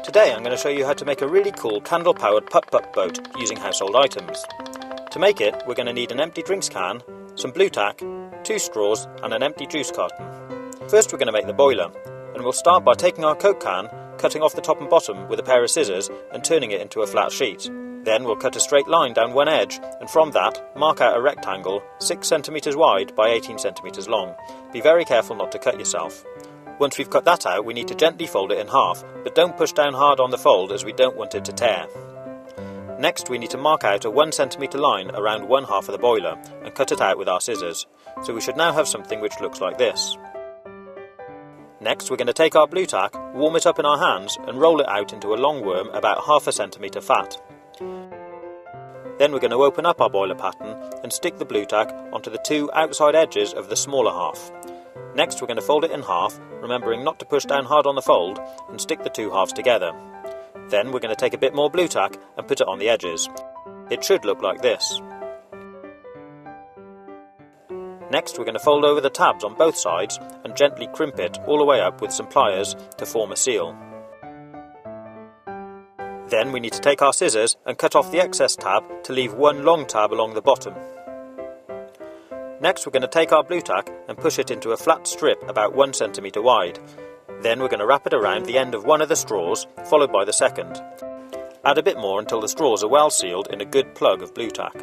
Today I'm going to show you how to make a really cool candle-powered putt-putt boat using household items. To make it, we're going to need an empty drinks can, some blue tack, 2 straws and an empty juice carton. First we're going to make the boiler, and we'll start by taking our Coke can, cutting off the top and bottom with a pair of scissors and turning it into a flat sheet. Then we'll cut a straight line down one edge, and from that mark out a rectangle 6 cm wide by 18 cm long. Be very careful not to cut yourself. Once we've cut that out, we need to gently fold it in half, but don't push down hard on the fold as we don't want it to tear. Next we need to mark out a 1 cm line around one half of the boiler and cut it out with our scissors. So we should now have something which looks like this. Next we're going to take our blue tack, warm it up in our hands and roll it out into a long worm about ½ centimetre fat. Then we're going to open up our boiler pattern and stick the blue tack onto the 2 outside edges of the smaller half. Next we're going to fold it in half, remembering not to push down hard on the fold, and stick the 2 halves together. Then we're going to take a bit more blue tack and put it on the edges. It should look like this. Next we're going to fold over the tabs on both sides and gently crimp it all the way up with some pliers to form a seal. Then we need to take our scissors and cut off the excess tab to leave one long tab along the bottom. Next we're going to take our blue tack and push it into a flat strip about 1 centimetre wide. Then we're going to wrap it around the end of one of the straws, followed by the second. Add a bit more until the straws are well sealed in a good plug of blue tack.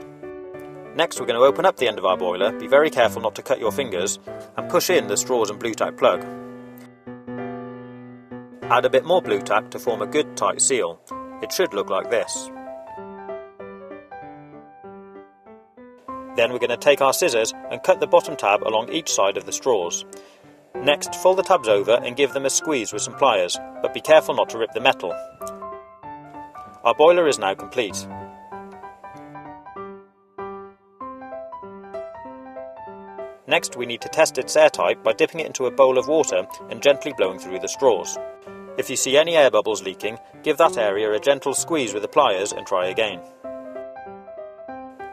Next we're going to open up the end of our boiler, be very careful not to cut your fingers, and push in the straws and blue tack plug. Add a bit more blue tack to form a good tight seal. It should look like this. Then we're going to take our scissors and cut the bottom tab along each side of the straws. Next, fold the tabs over and give them a squeeze with some pliers, but be careful not to rip the metal. Our boiler is now complete. Next, we need to test its airtight by dipping it into a bowl of water and gently blowing through the straws. If you see any air bubbles leaking, give that area a gentle squeeze with the pliers and try again.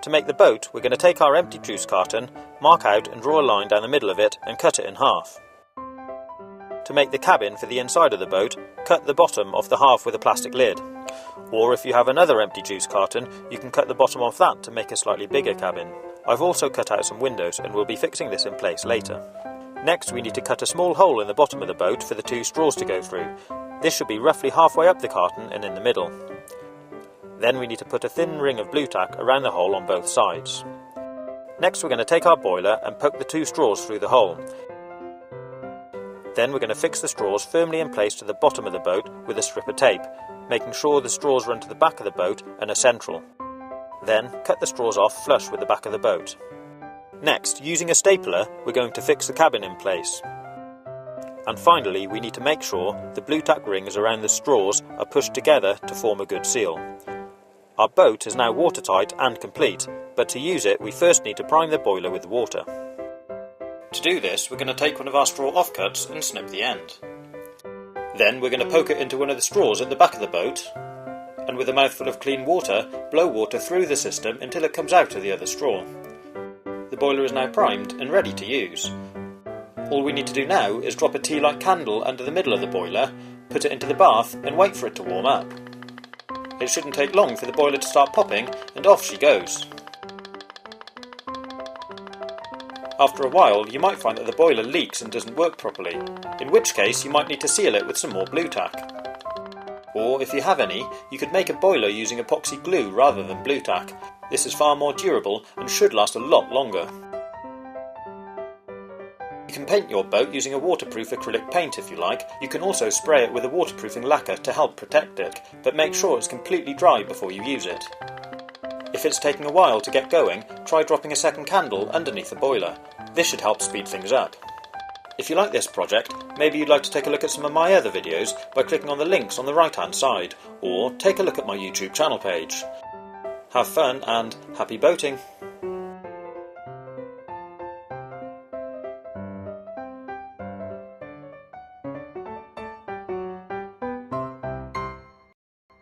To make the boat, we're going to take our empty juice carton, mark out and draw a line down the middle of it and cut it in half. To make the cabin for the inside of the boat, cut the bottom off the half with a plastic lid. Or if you have another empty juice carton, you can cut the bottom off that to make a slightly bigger cabin. I've also cut out some windows and we'll be fixing this in place later. Next we need to cut a small hole in the bottom of the boat for the 2 straws to go through. This should be roughly halfway up the carton and in the middle. Then we need to put a thin ring of blue tack around the hole on both sides. Next we're going to take our boiler and poke the 2 straws through the hole. Then we're going to fix the straws firmly in place to the bottom of the boat with a strip of tape, making sure the straws run to the back of the boat and are central. Then cut the straws off flush with the back of the boat. Next, using a stapler, we're going to fix the cabin in place. And finally, we need to make sure the blue tack rings around the straws are pushed together to form a good seal. Our boat is now watertight and complete, but to use it we first need to prime the boiler with water. To do this, we're going to take one of our straw offcuts and snip the end. Then we're going to poke it into one of the straws at the back of the boat, and with a mouthful of clean water, blow water through the system until it comes out of the other straw. The boiler is now primed and ready to use. All we need to do now is drop a tea light candle under the middle of the boiler, put it into the bath and wait for it to warm up. It shouldn't take long for the boiler to start popping and off she goes. After a while you might find that the boiler leaks and doesn't work properly, in which case you might need to seal it with some more blue tack. Or if you have any, you could make a boiler using epoxy glue rather than blue tack. This is far more durable and should last a lot longer. You can paint your boat using a waterproof acrylic paint if you like. You can also spray it with a waterproofing lacquer to help protect it, but make sure it's completely dry before you use it. If it's taking a while to get going, try dropping a second candle underneath the boiler. This should help speed things up. If you like this project, maybe you'd like to take a look at some of my other videos by clicking on the links on the right hand side, or take a look at my YouTube channel page. Have fun and happy boating!